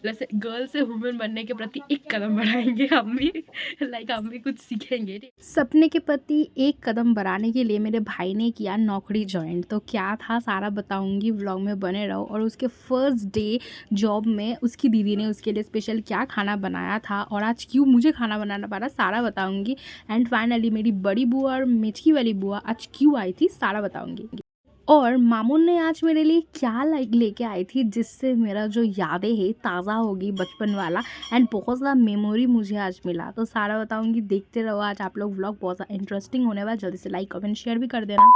जैसे गर्ल से वुमेन बनने के प्रति एक कदम बढ़ाएंगे हम भी। लाइक हम भी कुछ सीखेंगे। सपने के प्रति एक कदम बढ़ाने के लिए मेरे भाई ने किया नौकरी ज्वाइन। तो क्या था सारा बताऊंगी, व्लॉग में बने रहो। और उसके फर्स्ट डे जॉब में उसकी दीदी ने उसके लिए स्पेशल क्या खाना बनाया था और आज क्यों मुझे खाना बनाना पड़ा सारा बताऊंगी। एंड फाइनली मेरी बड़ी बुआ और मिचकी वाली बुआ आज क्यों आई थी सारा बताऊंगी। और मामून ने आज मेरे लिए क्या लेके आई थी जिससे मेरा जो यादें है ताज़ा होगी बचपन वाला। एंड बहुत ज़्यादा मेमोरी मुझे आज मिला। तो सारा बताऊंगी, देखते रहो। आज आप लोग व्लॉग बहुत ज़्यादा इंटरेस्टिंग होने वाला। जल्दी से लाइक कमेंट शेयर भी कर देना।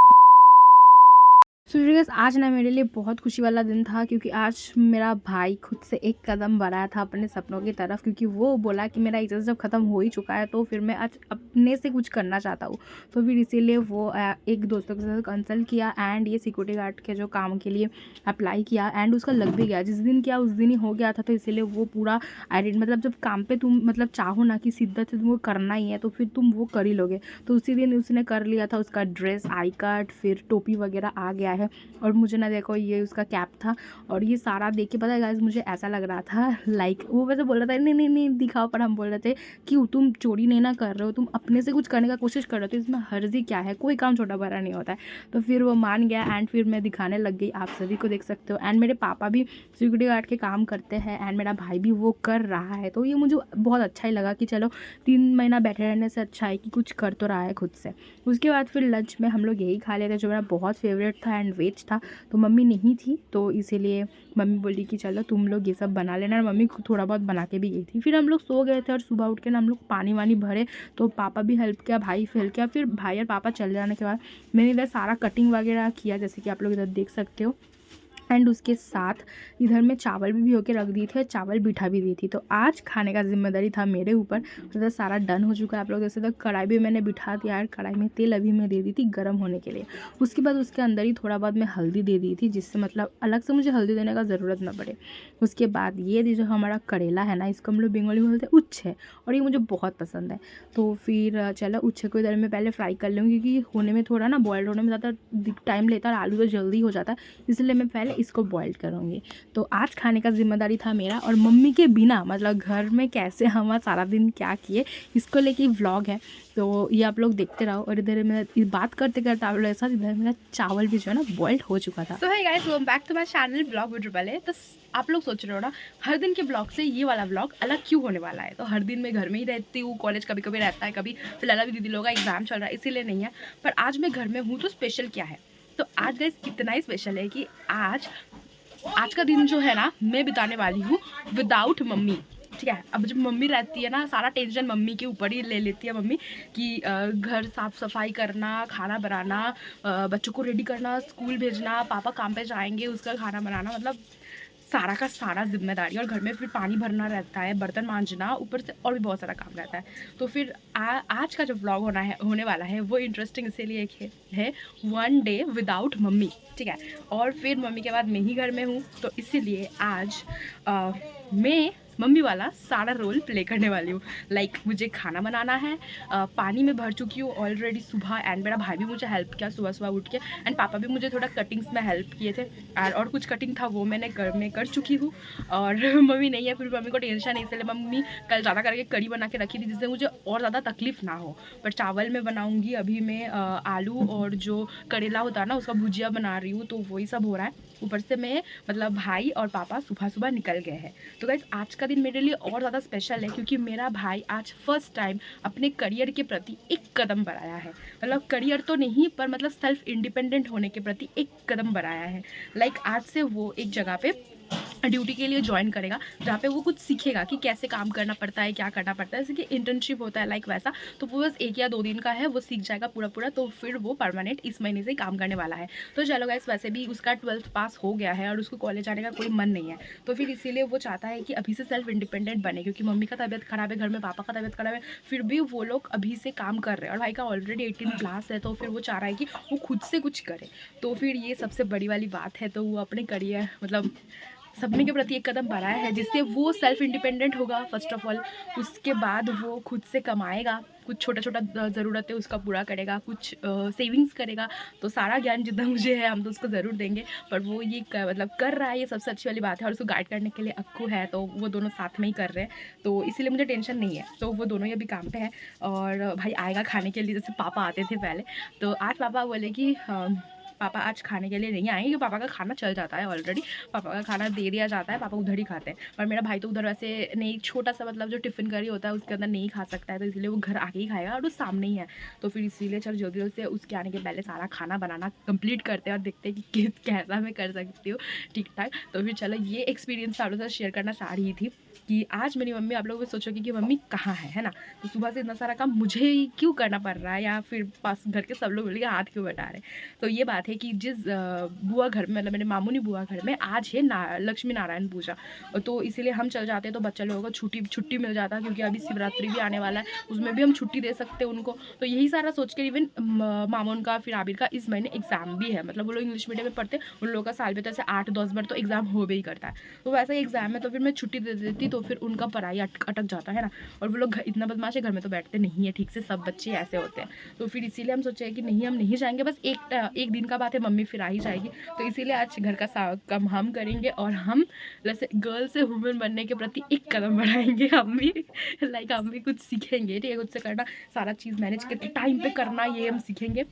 सो गाइस, आज ना मेरे लिए बहुत खुशी वाला दिन था क्योंकि आज मेरा भाई खुद से एक कदम बढ़ाया था अपने सपनों की तरफ। क्योंकि वो बोला कि मेरा एग्जाम जब ख़त्म हो ही चुका है तो फिर मैं आज अपने से कुछ करना चाहता हूँ। तो फिर इसीलिए वो एक दोस्तों के साथ कंसल्ट किया एंड ये सिक्योरिटी गार्ड के जो काम के लिए अप्लाई किया एंड उसका लग भी गया। जिस दिन किया उस दिन ही हो गया था। तो इसीलिए वो पूरा मतलब जब काम पे तुम मतलब चाहो ना कि शिद्दत से तुमको करना ही है तो फिर तुम वो कर ही लोगे। तो उसी दिन उसने कर लिया था। उसका ड्रेस, आई कार्ड, फिर टोपी वगैरह आ गया है। और मुझे ना देखो ये उसका कैप था। और ये सारा देख के पता है गाइस मुझे ऐसा लग रहा था लाइक वो वैसे बोल रहा था नहीं नहीं नहीं दिखाओ, पर हम बोल रहे थे कि तुम चोरी नहीं ना कर रहे हो, तुम अपने से कुछ करने का कोशिश कर रहे हो। तो इसमें हर्जी क्या है, कोई काम छोटा बड़ा नहीं होता है। तो फिर वो मान गया एंड फिर मैं दिखाने लग गई। आप सभी को देख सकते हो। एंड मेरे पापा भी सिक्योरिटी गार्ड के काम करते हैं एंड मेरा भाई भी वो कर रहा है। तो ये मुझे बहुत अच्छा ही लगा कि चलो 3 महीना बैठे रहने से अच्छा है कि कुछ कर तो रहा है खुद से। उसके बाद फिर लंच में हम लोग यही खा लेते जो मेरा बहुत फेवरेट था एंड वेज था। तो मम्मी नहीं थी तो इसीलिए मम्मी बोली कि चलो तुम लोग ये सब बना लेना। और मम्मी थोड़ा बहुत बना के भी गई थी। फिर हम लोग सो गए थे और सुबह उठ के ना हम लोग पानी वानी भरे। तो पापा भी हेल्प किया, भाई हेल्प किया। फिर भाई और पापा चले जाने के बाद मैंने इधर सारा कटिंग वगैरह किया जैसे कि आप लोग इधर देख सकते हो। एंड उसके साथ इधर में चावल भी भिगो के रख दी थी और चावल बिठा भी दी थी। तो आज खाने का जिम्मेदारी था मेरे ऊपर। तो सारा डन हो चुका है। आप लोग जैसे तो कढ़ाई भी मैंने बिठा दिया है। कढ़ाई में तेल अभी मैं दे दी थी गर्म होने के लिए। उसके बाद उसके अंदर ही थोड़ा बहुत मैं हल्दी दे दी थी जिससे मतलब अलग से मुझे हल्दी देने का ज़रूरत ना पड़े। उसके बाद ये जो हमारा करेला है ना, इसको हम लोग बंगाली में बोलते हैं उच्छे। और ये मुझे बहुत पसंद है। तो फिर चलो उच्छे को इधर में पहले फ्राई कर लूँगी क्योंकि होने में थोड़ा ना बॉयल्ड होने में ज़्यादा टाइम लेता है और आलू तो जल्दी हो जाता है। इसलिए मैं पहले इसको बॉयल करूँगी। तो आज खाने का जिम्मेदारी था मेरा। और मम्मी के बिना मतलब घर में कैसे हम सारा दिन क्या किए इसको लेके व्लॉग है। तो ये आप लोग देखते रहो। और इधर मैं बात करते करते आप लोगों के साथ इधर मेरा चावल भी जो है ना बॉइल्ड हो चुका था। तो है guys, welcome back to my channel blog with Rubal. तो आप लोग सोच रहे हो ना हर दिन के ब्लॉग से ये वाला ब्लॉग अलग क्यों होने वाला है। तो हर दिन मैं घर में ही रहती हूँ, कॉलेज कभी कभी रहता है, कभी फिलहाल अभी दीदी लोगों का एग्जाम चल रहा है इसीलिए नहीं है। पर आज मैं घर में हूँ तो स्पेशल क्या है। तो आज गाइस इतना ही स्पेशल है कि आज का दिन जो है ना मैं बिताने वाली हूँ विदाउट मम्मी। ठीक है, अब जब मम्मी रहती है ना सारा टेंशन मम्मी के ऊपर ही ले लेती है मम्मी कि घर साफ सफाई करना, खाना बनाना, बच्चों को रेडी करना, स्कूल भेजना, पापा काम पे जाएंगे उसका खाना बनाना, मतलब सारा का सारा जिम्मेदारी। और घर में फिर पानी भरना रहता है, बर्तन मांजना, ऊपर से और भी बहुत सारा काम रहता है। तो फिर आज का जो व्लॉग होने वाला है वो इंटरेस्टिंग इसीलिए है 1 डे विदाउट मम्मी। ठीक है, और फिर मम्मी के बाद मैं ही घर में हूँ तो इसीलिए आज मैं मम्मी वाला सारा रोल प्ले करने वाली हूँ। लाइक मुझे खाना बनाना है, पानी में भर चुकी हूँ ऑलरेडी सुबह। एंड मेरा भाई भी मुझे हेल्प किया सुबह सुबह उठ के। एंड पापा भी मुझे थोड़ा कटिंग्स में हेल्प किए थे और कुछ कटिंग था वो मैंने घर में कर चुकी हूँ। और मम्मी नहीं है, फिर मम्मी को टेंशन है इसलिए मम्मी कल ज़्यादा करके कड़ी बना के रखी थी जिससे मुझे और ज़्यादा तकलीफ ना हो। पर चावल में बनाऊँगी अभी मैं आलू और जो करेला होता है ना उसका भुजिया बना रही हूँ। तो वही सब हो रहा है। ऊपर से मैं मतलब भाई और पापा सुबह सुबह निकल गए हैं। तो गाइस आज का दिन मेरे लिए और ज़्यादा स्पेशल है क्योंकि मेरा भाई आज फर्स्ट टाइम अपने करियर के प्रति एक कदम बढ़ाया है। मतलब करियर तो नहीं पर मतलब सेल्फ इंडिपेंडेंट होने के प्रति एक कदम बढ़ाया है। लाइक आज से वो एक जगह पे ड्यूटी के लिए ज्वाइन करेगा जहाँ पे वो कुछ सीखेगा कि कैसे काम करना पड़ता है, क्या करना पड़ता है, जैसे कि इंटर्नशिप होता है लाइक वैसा। तो वो बस 1 या 2 दिन का है, वो सीख जाएगा पूरा तो फिर वो परमानेंट इस महीने से काम करने वाला है। तो चलो गाइस, वैसे भी उसका 12th पास हो गया है और उसको कॉलेज जाने का कोई मन नहीं है। तो फिर इसीलिए वो चाहता है कि अभी से सेल्फ इंडिपेंडेंट बने क्योंकि मम्मी का तबीयत खराब है, घर में पापा का तबीयत खराब है, फिर भी वो लोग अभी से काम कर रहे हैं। और भाई का ऑलरेडी 18+ है तो फिर वो चाह रहा है कि वो खुद से कुछ करे। तो फिर ये सबसे बड़ी वाली बात है। तो वो अपने करियर मतलब सपने के प्रति एक कदम बढ़ाया है, जिससे वो सेल्फ इंडिपेंडेंट होगा फर्स्ट ऑफ ऑल। उसके बाद वो खुद से कमाएगा, कुछ छोटा छोटा ज़रूरत है उसका पूरा करेगा, कुछ सेविंग्स करेगा। तो सारा ज्ञान जितना मुझे है हम तो उसको ज़रूर देंगे, पर वो ये मतलब कर रहा है, ये सबसे अच्छी वाली बात है। और उसको गाइड करने के लिए अक्कू है, तो वो दोनों साथ में ही कर रहे हैं, तो इसीलिए मुझे टेंशन नहीं है। तो वो दोनों ही अभी काम पे हैं और भाई आएगा खाने के लिए, जैसे पापा आते थे पहले। तो आज पापा बोले कि पापा आज खाने के लिए नहीं आएंगे, क्योंकि पापा का खाना चल जाता है ऑलरेडी, पापा का खाना दे दिया जाता है, पापा उधर ही खाते हैं। और मेरा भाई तो उधर वैसे नहीं, छोटा सा मतलब जो टिफ़िन करी होता है उसके अंदर नहीं खा सकता है, तो इसलिए वो घर आके ही खाएगा और वो सामने ही है। तो फिर इसीलिए चल जल्दी जल्दी से उसके आने के पहले सारा खाना बनाना कंप्लीट करते हैं और देखते हैं कि कैसा मैं कर सकती हूँ ठीक ठाक। तो फिर चलो ये एक्सपीरियंस आप लोगों से शेयर करना चाह रही थी कि आज मेरी मम्मी, आप लोग भी सोचोगे कि मम्मी कहाँ है ना। तो सुबह से इतना सारा काम मुझे ही क्यों करना पड़ रहा है, या फिर पास घर के सब लोग मिलकर हाथ क्यों बटा रहे हैं। तो ये बात है कि जिस बुआ घर में, मतलब मेरे मामूनी बुआ घर में आज है लक्ष्मी नारायण पूजा, तो इसीलिए हम चल जाते हैं। तो बच्चा लोगों को छुट्टी मिल जाता है, क्योंकि अभी शिवरात्रि भी आने वाला है, उसमें भी हम छुट्टी दे सकते हैं उनको। तो यही सारा सोच कर इवन मामून का फिर आबिर का इस महीने एग्ज़ाम भी है, मतलब वो लोग इंग्लिश मीडियम में पढ़ते हैं, उन लोगों का साल में तो ऐसे 8-10 बार तो एग्ज़ाम हो भी ही करता है। तो वैसा ही एग्ज़ाम है, तो फिर मैं छुट्टी दे देती, तो फिर उनका पढ़ाई अटक जाता है ना। और वो लोग इतना बदमाश है, घर में तो बैठते नहीं है ठीक से, सब बच्चे ऐसे होते हैं। तो फिर इसीलिए हम सोचे कि नहीं, हम नहीं जाएंगे, बस एक दिन का बात है, मम्मी फिर आ ही जाएगी। तो इसीलिए आज घर का काम हम करेंगे और हम जैसे गर्ल से वुमेन बनने के प्रति एक कदम बढ़ाएंगे हम भी। लाइक हम भी कुछ सीखेंगे, ठीक है, खुद से करना, सारा चीज़ मैनेज करके टाइम पे करना, ये हम सीखेंगे।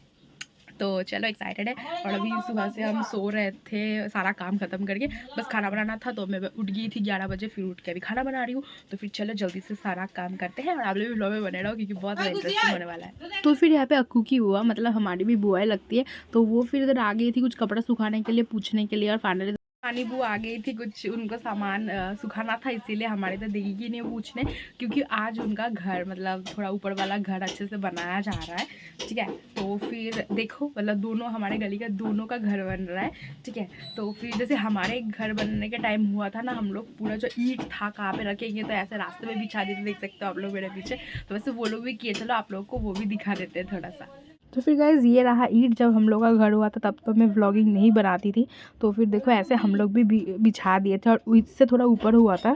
तो चलो एक्साइटेड है। और अभी सुबह से हम सो रहे थे सारा काम ख़त्म करके, बस खाना बनाना था, तो मैं उठ गई थी 11 बजे, फिर उठ के अभी खाना बना रही हूँ। तो फिर चलो जल्दी से सारा काम करते हैं और आप लोग भी व्लॉग में बने रहो, क्योंकि बहुत ज़्यादा इंटरेस्टिंग होने वाला है। तो फिर यहाँ पे अक्कू की हुआ, मतलब हमारी भी बुआएं लगती है, तो वो फिर इधर आ गई थी कुछ कपड़ा सुखाने के लिए, पूछने के लिए। और फाइनली पानी बू आ गई थी, कुछ उनको सामान सुखाना था, इसीलिए हमारे तो देगी नहीं पूछने, क्योंकि आज उनका घर मतलब थोड़ा ऊपर वाला घर अच्छे से बनाया जा रहा है, ठीक है। तो फिर देखो, मतलब दोनों हमारे गली का दोनों का घर बन रहा है, ठीक है। तो फिर जैसे हमारे घर बनने के टाइम हुआ था ना, हम लोग पूरा जो ईंट था कहाँ पे रखेंगे, तो ऐसे रास्ते में बिछा देते, देख सकते हो आप लोग मेरे पीछे। तो वैसे वो लोग भी किए, चलो आप लोग को वो भी दिखा देते हैं थोड़ा सा। तो फिर गाइज़ ये रहा ईंट, जब हम लोग का घर हुआ था तब तो मैं व्लॉगिंग नहीं बनाती थी। तो फिर देखो ऐसे हम लोग भी बिछा दिए थे, और इससे थोड़ा ऊपर हुआ था,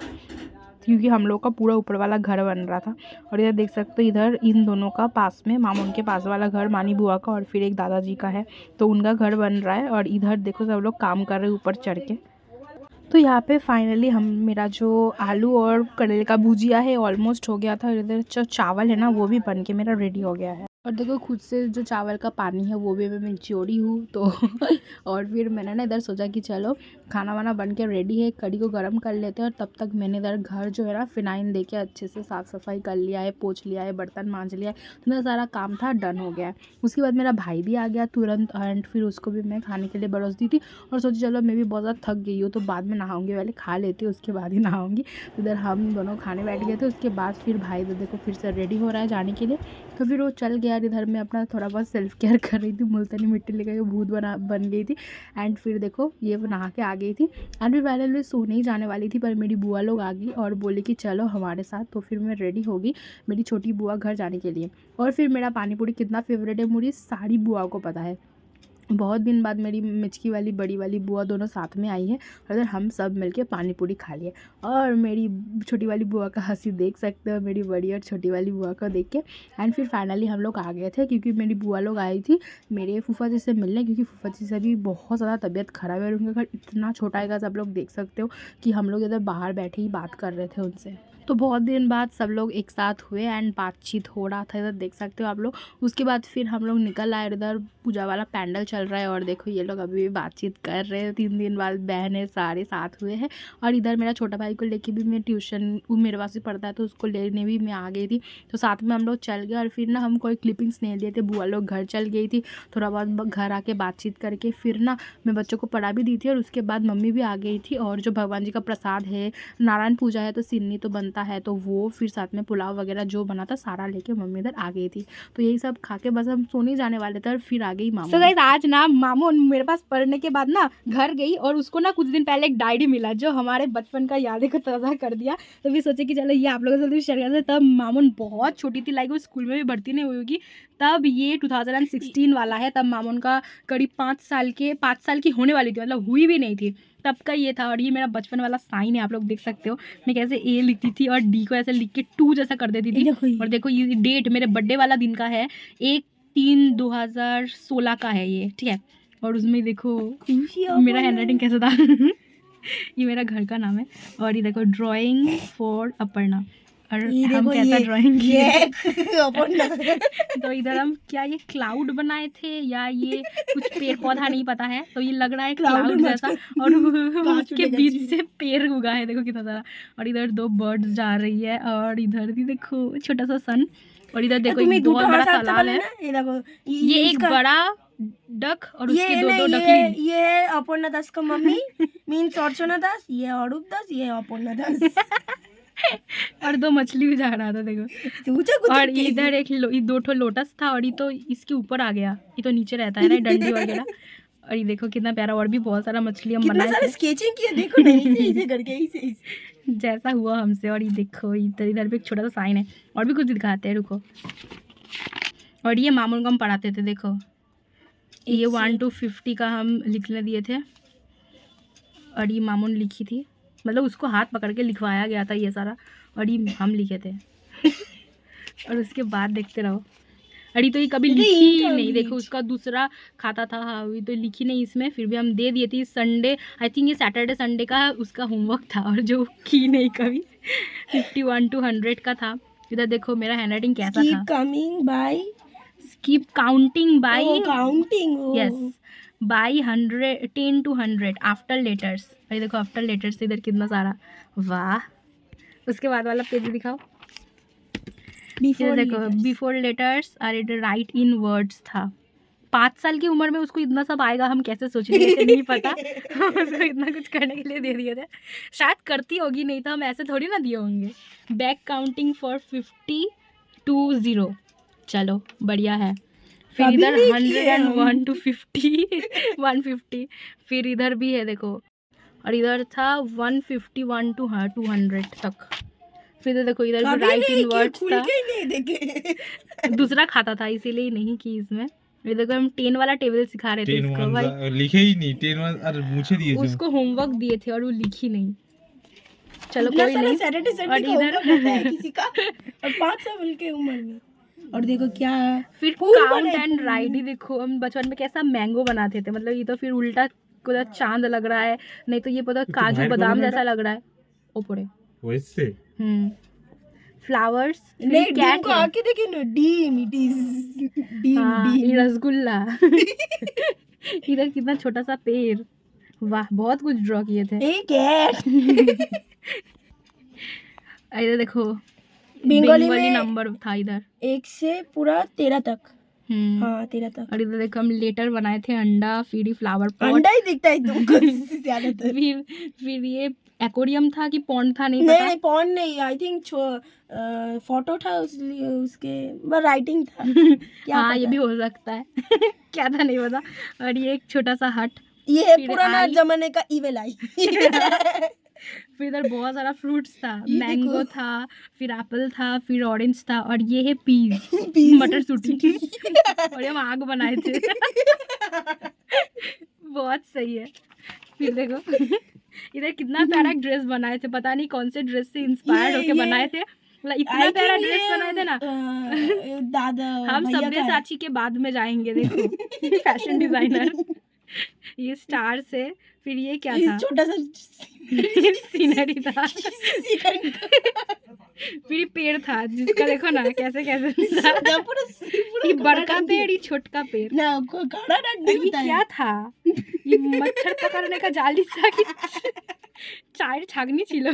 क्योंकि हम लोग का पूरा ऊपर वाला घर बन रहा था। और इधर देख सकते हो, इधर इन दोनों का पास में मामून के पास वाला घर, मानी बुआ का, और फिर एक दादाजी का है, तो उनका घर बन रहा है। और इधर देखो सब लोग काम कर रहे हैं ऊपर चढ़ के। तो यहाँ पे फाइनली हम, मेरा जो आलू और करेले का भुजिया है ऑलमोस्ट हो गया था। इधर जो चावल है ना, वो भी बन के मेरा रेडी हो गया है। और देखो खुद से जो चावल का पानी है वो भी मैं निचोड़ी हूँ, तो और फिर मैंने ना इधर सोचा कि चलो खाना वाना बन के रेडी है, कढ़ी को गर्म कर लेते हैं। और तब तक मैंने इधर घर जो है ना फिनाइन दे के अच्छे से साफ़ सफाई कर लिया है, पोंछ लिया है, बर्तन मांज लिया है, इतना सारा काम था, डन हो गया है। उसके बाद मेरा भाई भी आ गया तुरंत, एंड फिर उसको भी मैं खाने के लिए बरस दी थी। और सोची चलो मैं भी बहुत ज़्यादा थक गई हूँ, तो बाद में नहाऊंगी, पहले खा लेती हूँ उसके बाद ही नहाऊंगी। तो इधर हम दोनों खाने बैठ गए थे, उसके बाद फिर भाई तो देखो फिर से रेडी हो रहा है जाने के लिए, तो फिर वो चल गया। इधर मैं अपना थोड़ा बहुत सेल्फ केयर कर रही थी, मुल्तानी मिट्टी लेकर भूत बन गई थी। एंड फिर देखो ये नहा के आ गई थी, एंड फिर पहले मैं सोने ही जाने वाली थी, पर मेरी बुआ लोग आ गई और बोली कि चलो हमारे साथ। तो फिर मैं रेडी होगी मेरी छोटी बुआ घर जाने के लिए। और फिर मेरा पानी पूरी कितना फेवरेट है, मुझे सारी बुआ को पता है। बहुत दिन बाद मेरी मिचकी वाली बड़ी वाली बुआ दोनों साथ में आई है, और इधर हम सब मिलके पानी पूरी खा लिए। और मेरी छोटी वाली बुआ का हंसी देख सकते हो, मेरी बड़ी और छोटी वाली बुआ को देख के। एंड फिर फाइनली हम लोग आ गए थे, क्योंकि मेरी बुआ लोग आई थी मेरे फूफा जी से मिलने, क्योंकि फूफा जी से भी बहुत ज़्यादा तबीयत ख़राब है, और उनका घर इतना छोटा है, सब लोग देख सकते हो कि हम लोग इधर बाहर बैठे ही बात कर रहे थे उनसे। तो बहुत दिन बाद सब लोग एक साथ हुए एंड बातचीत हो रहा था, इधर देख सकते हो आप लोग। उसके बाद फिर हम लोग निकल आए, इधर पूजा वाला पैंडल चल रहा है, और देखो ये लोग अभी भी बातचीत कर रहे हैं। 3 दिन बाद बहनें सारे साथ हुए हैं। और इधर मेरा छोटा भाई को लेके भी मैं ट्यूशन, वो मेरे पास ही पढ़ता है, तो उसको लेने भी मैं आ गई थी, तो साथ में हम लोग चल गए। और फिर ना हम कोई क्लिपिंग्स नहीं लिए थे, बुआ लोग घर चल गई थी, थोड़ा बहुत घर आके बातचीत करके फिर ना मैं बच्चों को पढ़ा भी दी थी। और उसके बाद मम्मी भी आ गई थी, और जो भगवान जी का प्रसाद है, नारायण पूजा है तो सिन्नी तो बनता है, तो वो फिर साथ में पुलाव वगैरह जो बना था सारा लेके मम्मी इधर आ गई थी। तो यही सब खा के बस हम सोने जाने वाले थे, और फिर आ गई मामू। So guys, आज ना मामू मेरे पास पढ़ने के बाद ना घर गई और उसको ना कुछ दिन पहले एक डायरी मिला जो हमारे बचपन का यादें को ताज़ा कर दिया। तो भी सोचे कि चलो ये आप लोगों से शेयर करते। तब मामून बहुत छोटी थी, लाइक वो स्कूल में भी भर्ती नहीं हुई होगी तब। ये 2016 वाला है। तब मामून का करीब 5 साल की होने वाली थी, मतलब हुई भी नहीं थी तब का ये था। और ये मेरा बचपन वाला साइन है, आप लोग देख सकते हो। मैं कैसे ए लिखती थी और डी को ऐसे लिख के 2 जैसा कर देती थी। और देखो ये डेट मेरे बर्थडे वाला दिन का है, 1/3/2016 का है ये, ठीक है। और उसमें देखो मेरा हैंडराइटिंग कैसा था। ये मेरा घर का नाम है। और ये देखो ड्राइंग फॉर अपर्णा। और हम कैसा ड्राइंग किए तो इधर हम क्या ये क्लाउड बनाए थे या ये कुछ पेड़ पौधा नहीं पता है। तो ये लग रहा है क्लाउड जैसा और उसके बीच से पेड़ उगा है, देखो कितना सारा। और इधर 2 बर्ड्स जा रही है और इधर भी देखो छोटा सा सन। और इधर देखो एक बहुत बड़ा तालाब है। ये एक बड़ा डक और उसके 2 डकली। ये है अपर्णा दास का मम्मी मीन्स अर्चना दास, ये अरूप दास, ये अपर्णा दास। और 2 मछली भी जा रहा था देखो। और इधर एक 2 लोटस था और ये तो इसके ऊपर आ गया, ये तो नीचे रहता है ना डंडी वगैरह। और ये देखो कितना प्यारा। और भी बहुत सारा मछली हम बनाए थे, स्केचिंग किया देखो नहीं ऐसे करके ऐसे जैसा हुआ हमसे। और ये देखो इधर भी एक छोटा सा साइन है। और भी कुछ दिखाते हैं, रुको। और ये मामून को हम पढ़ाते थे, देखो ये 1 to 50 का हम लिखने दिए थे और ये मामून लिखी थी, मतलब उसको हाथ पकड़ के लिखवाया गया था ये सारा और ये हम लिखे थे। और उसके बाद देखते रहो। अरे तो ये कभी लिखी ही नहीं, देखो उसका दूसरा खाता था। हाँ ये तो लिखी नहीं इसमें, फिर भी हम दे दिए थे। संडे आई थिंक ये सैटरडे संडे का उसका होमवर्क था और जो की नहीं कभी। 51 to 100 का था। इधर देखो मेरा हैंडराइटिंग कैसा था। Keep counting by yes by 10 to 100 after letters. भाई देखो आफ्टर लेटर्स इधर कितना सारा, वाह। उसके बाद वाला पेज दिखाओ। देखो बिफोर लेटर्स और इट राइट इन वर्ड्स था। 5 साल की उम्र में उसको इतना सब आएगा, हम कैसे सोच रहे थे, नहीं पता। उसको इतना कुछ करने के लिए दे दिए थे, शायद करती होगी, नहीं तो हम ऐसे थोड़ी ना दिए होंगे। बैक काउंटिंग फॉर 50 to 0, चलो बढ़िया है। फिर इधर 101 to 50 150। फिर इधर भी है देखो। और इधर था 151 to 200 तक। फिर देखो इधर भी राइट इन वर्ड्स था। दूसरा खाता था इसीलिए नहीं की इसमें। ये देखो हम 10 वाला टेबल सिखा रहे थे इसको, भाई लिखे ही नहीं 10 और मुझे दिए थे उसको होमवर्क दिए थे और वो लिखी नहीं। चलो कोई नहीं। और इधर किसी का और 5 साल की उम्र में। और देखो क्या फिर काउंट एंड राइट। ही देखो हम बचपन में कैसा मैंगो बनाते थे, मतलब ये तो फिर उल्टा को चांद लग रहा है, नहीं तो ये पता काजू बादाम जैसा लग रहा है ऊपर वैसे। फ्लावर्स नहीं कैट को आके देखिए ना, D it is D rasgulla. इधर कितना छोटा सा पेड़, वाह बहुत कुछ ड्रॉ किए थे। ए कैट। इधर देखो बंगाली नंबर था इधर 1 से पूरा 13 तक। हाँ 13 तक। और इधर देखो हम लेटर बनाए थे, अंडा, फिर फ्लावर पॉट। अंडा ही दिखता है तुमको ज्यादातर। फिर ये एक्वेरियम था कि पॉन्ड था, नहीं पता। नहीं पॉन्ड नहीं, आई थिंक फोटो था उसके बस राइटिंग था। क्या हाँ ये भी हो सकता है। क्या था नहीं पता। और ये एक छोटा सा हट, ये पुराना जमाने का इवेल आई। फिर इधर बहुत सारा फ्रूट्स था, मैंगो था, फिर एप्पल था, फिर ऑरेंज था। और ये है पीज मटर सूटी। और हम आग बनाए थे। बहुत सही है। फिर देखो इधर कितना प्यारा ड्रेस बनाए थे, पता नहीं कौन से ड्रेस से इंस्पायर्ड होके बनाए थे, मतलब इतना प्यारा ड्रेस बनाए थे ना। दादा हम सब्यसाची के बाद में जाएंगे, देखो फैशन डिजाइनर। ये स्टार्स है। फिर ये क्या था, छोटा सा सीनरी था। फिर पेड़ था जिसका देखो ना कैसे कैसे था। ये बड़का पेड़, ये छोटका पेड़। ये क्या था, ये मच्छर पकड़ने का जाली था कि चाय छागनी छिलो।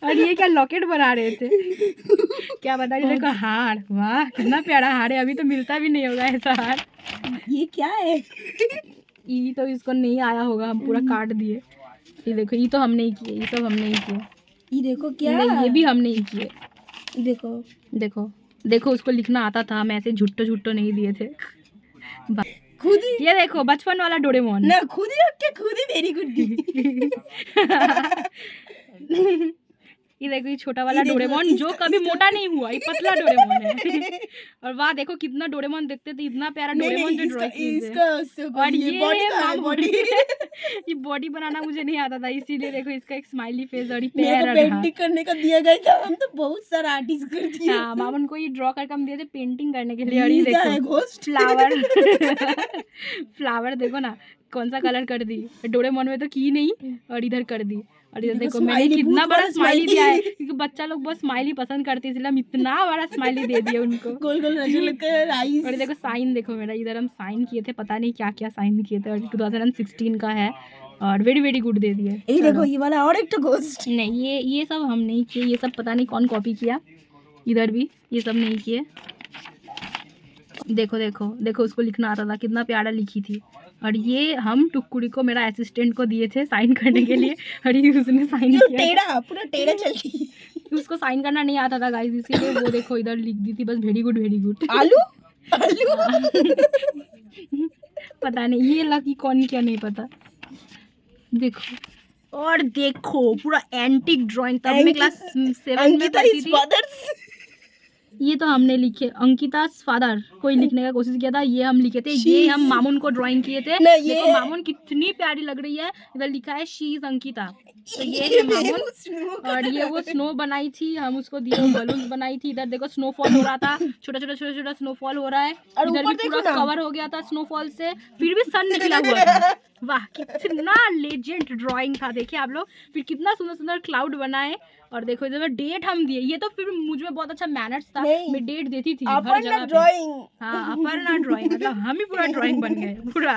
और ये क्या लॉकेट बना रहे थे, क्या बता रही देखो हार, वाह कितना प्यारा हार है, अभी तो मिलता भी नहीं होगा ऐसा हार। ये क्या है, ये तो इसको नहीं आया होगा, हम पूरा काट दिए। ये देखो ये तो हम नहीं किए, ये सब हम नहीं किए। ये देखो क्या, नहीं ये भी हम नहीं किए। देखो देखो देखो उसको लिखना आता था, हम ऐसे झुट्टो नहीं दिए थे। खुद ही ये देखो बचपन वाला डोरेमोन। ना, खुद ही ओके, खुद ही वेरी गुड। ये देखो ये छोटा वाला डोरेमोन जो कभी मोटा नहीं हुआ, ये पतला डोरेमोन है। और वाह देखो कितना डोरेमोन देखते थे, इतना प्यारा डोरेमोन जो ड्रॉ किए थे। और ये बॉडी ये बॉडी बनाना मुझे नहीं आता था, इसीलिए देखो इसका एक स्माइली फेस और ये पैर और पेंटिंग हाथ। करने का दिया गया था, हम तो बहुत सारा आर्टिस्ट कर दिए। हाँ मामन को ये ड्रॉ करके हम दिए थे पेंटिंग करने के लिए। और ये देखो घोस्ट फ्लावर फ्लावर देखो ना कौन सा कलर कर दी, डोरेमोन में तो की नहीं और इधर कर दी। और इधर देखो मैंने smiley, कितना बहुत बड़ा बड़ा स्माइली smiley। दिया है, क्योंकि बच्चा लोग बहुत स्माइली पसंद करते हैं, इसलिए हम इतना बड़ा स्माइली दे दिए उनको। गोल गोल नजर कर आईज। और देखो साइन देखो मेरा, इधर हम साइन किए थे, पता नहीं क्या क्या साइन किए थे। और 2016 का है और वेरी गुड दे दिए। ये देखो ये वाला और एक तो घोस्ट। नहीं ये सब हम नहीं किए, ये सब पता नहीं कौन कॉपी किया। इधर भी ये सब नहीं किए। देखो देखो देखो उसको लिखना आता था, कितना प्यारा लिखी थी। और ये हम टुकड़ी को, मेरा असिस्टेंट को दिए थे साइन करने के लिए। और ये उसने साइन किया, टेढ़ा पूरा टेढ़ा चलती। उसको साइन करना नहीं आता था गाइस, इसीलिए वो देखो इधर लिख दी थी बस वेरी गुड। आलू आलू पता नहीं ये लकी कौन क्या नहीं पता। देखो और देखो पूरा एंटिक ड्राइंग, तब मैं क्लास 7 में अंकिता पढ़ती इज थी। फादर्स। ये तो हमने लिखे, अंकिता फादर कोई लिखने का कोशिश किया था, ये हम लिखे थे। ये हम मामून को ड्राइंग किए थे। नहीं, ये देखो मामून कितनी प्यारी लग रही है, इधर लिखा है शी इज अंकिता। तो ये है मामून। और ये वो स्नो बनाई थी, हम उसको दिए बलून्स बनाई थी। इधर देखो स्नोफॉल हो रहा था, छोटा स्नोफॉल हो रहा है। और इधर ऊपर भी देखो पूरा ना। कवर हो गया था स्नोफॉल से, फिर भी सन निकला हुआ था। वाह कितना लेजेंड ड्राइंग था, देखिए आप लोग। फिर कितना सुंदर क्लाउड बनाए। और देखो इधर डेट हम दिए, ये तो फिर मुझ में बहुत अच्छा मैनर्स था, मैं डेट देती थी हर जगह पे। ड्राइंग। हाँ अपर्णा ड्राइंग, मतलब हम ही पूरा ड्राइंग बन गए पूरा,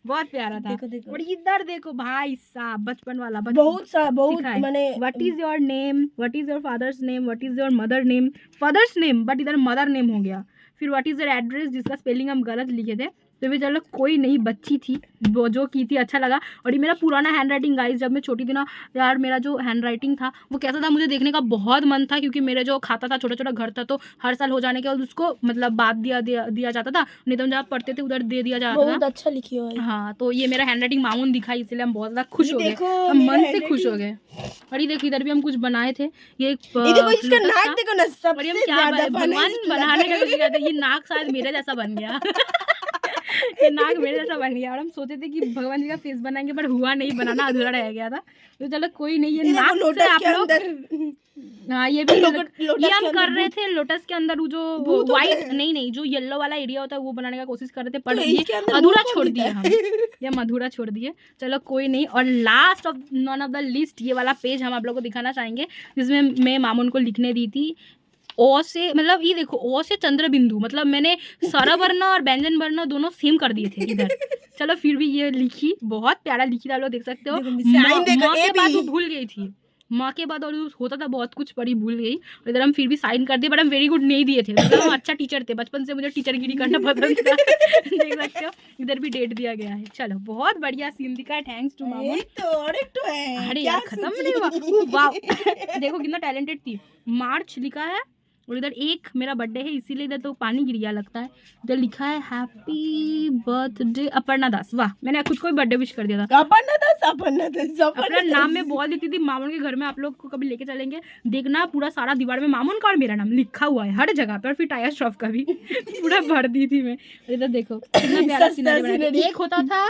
बहुत प्यारा था। देखो। और इधर देखो भाई साहब बचपन वाला बहुत माने what is your name, what is your father's name, what is your mother name, father's name but इधर मदर नेम हो गया। फिर व्हाट इज योर एड्रेस, जिसका स्पेलिंग हम गलत लिखे थे। तो भी चलो कोई नहीं, बच्ची थी वो जो की थी, अच्छा लगा। और ये मेरा पुराना हैंड राइटिंग गाइस, जब मैं छोटी थी ना यार, मेरा जो हैंड राइटिंग था वो कैसा था मुझे देखने का बहुत मन था, क्योंकि मेरे जो खाता था छोटा घर था, तो हर साल हो जाने के बाद उसको मतलब बाद दिया जाता था, नहीं तो हम जहाँ पढ़ते थे उधर दे दिया जाता था। बहुत अच्छा लिखी हो। हाँ तो ये मेरा हैंड राइटिंग मामून दिखाई, इसलिए हम बहुत ज़्यादा खुश हो गए, देखो, हम मेरा मन से handwriting- खुश हो गए। और ये देखो इधर भी हम कुछ बनाए थे, ये देखो इसका लोटस नाक था। देखो ना, और ये हम सबसे क्या ज्यादा भगवान बनाने का कोशिश करते, ये नाक शायद मेरे जैसा बन गया। ये नाक मेरे जैसा बन गया। और हम सोचे थे कि भगवान जी का फेस बनाएंगे, पर हुआ नहीं, बनाना अधूरा रह गया था। तो चलो कोई नहीं, ये नाक से आप लोग, हाँ ये भी ये हम कर रहे थे लोटस के अंदर वो जो व्हाइट नहीं जो येलो वाला एरिया होता है वो बनाने का कोशिश कर रहे थे, पर ये अधूरा छोड़ दिए हम, ये हम अधूरा छोड़ दिए। चलो कोई नहीं। और last of none of the list ये वाला पेज हम आप लोगों को दिखाना चाहेंगे, जिसमें मैं मामून को लिखने दी थी ओ से, मतलब ये देखो ओ से चंद्र बिंदु, मतलब मैंने स्वरा वर्ण और व्यंजन वर्ण दोनों सेम कर दिए थे इधर। चलो फिर भी ये लिखी, बहुत प्यारा लिखी था, आप लोग देख सकते हो। माँ के बाद वो भूल गई थी, माँ के बाद और होता था बहुत कुछ, पढ़ी भूल गई। और इधर हम फिर भी साइन कर दिए, बट हम वेरी गुड नहीं दिए थे, मतलब हम अच्छा टीचर थे, बचपन से मुझे टीचरगिरी करना पसंद था। देख सकते हो इधर भी डेट दिया गया है। चलो बहुत बढ़िया सीन दिखा, थैंक्स टू मामून। है। अरे यार खत्म नहीं हुआ, वाह देखो कितना टैलेंटेड थी। मार्च लिखा है और इधर एक मेरा बर्थडे है, इसीलिए इधर तो पानी गिर गया लगता है। इधर लिखा है हैप्पी बर्थडे अपर्णा दास। वाह मैंने खुद को भी बर्थडे विश कर दिया था। अपर्णा दास अपना नाम में बोल देती थी। मामून के घर में आप लोग को कभी लेके चलेंगे, देखना पूरा सारा दीवार में मामून का और मेरा नाम लिखा हुआ है हर जगह पे, और फिर टायर श्रॉफ का भी पूरा भर दी थी मैं। इधर देखो कितना प्यारा सीनरी। एक होता था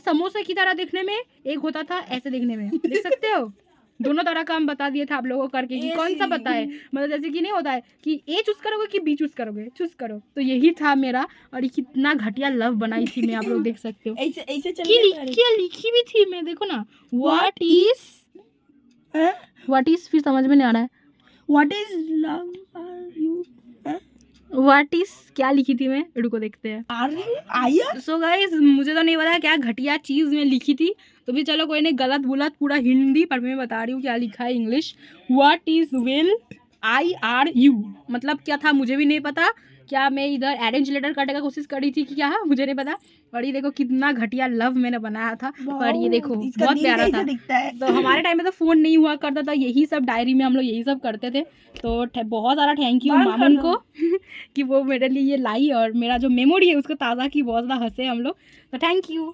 समोसे की तरह देखने में, एक होता था ऐसे देखने में, देख सकते हो। दोनों तरह का हम बता दिए थे आप लोगों को करके कि कौन सा बताए, मतलब जैसे कि नहीं होता है कि ए चूज करोगे कि बी चूज करोगे, चूज करो। तो यही था मेरा। और ये कितना घटिया लव बनाई थी मैं, आप लोग देख सकते हो। ऐसे ऐसे लिखी भी थी मैं, देखो ना व्हाट इज फिर समझ में नहीं आ रहा है। What is love are you, what is क्या लिखी थी मैं, रुको देखते हैं। आर यू आया। सो गाइस मुझे तो नहीं पता क्या घटिया चीज़ में लिखी थी, तो भी चलो कोई नहीं, गलत बुलत पूरा हिंदी पर मैं बता रही हूँ क्या लिखा है English. What is will I R you, मतलब क्या था मुझे भी नहीं पता, क्या मैं इधर अरेंज लेटर करने का कोशिश करी थी कि क्या, मुझे नहीं पता। और ये देखो कितना घटिया लव मैंने बनाया था, पर ये देखो इसका बहुत दिल प्यारा कैसे था। दिखता है। तो हमारे टाइम में तो फ़ोन नहीं हुआ करता था, यही सब डायरी में हम लोग यही सब करते थे। तो बहुत सारा थैंक यू बंद कर मामून दो। को कि वो मेरे लिए ये लाई और मेरा जो मेमोरी है उसको ताज़ा की, बहुत ज़्यादा हंसे हम लोग, तो थैंक यू।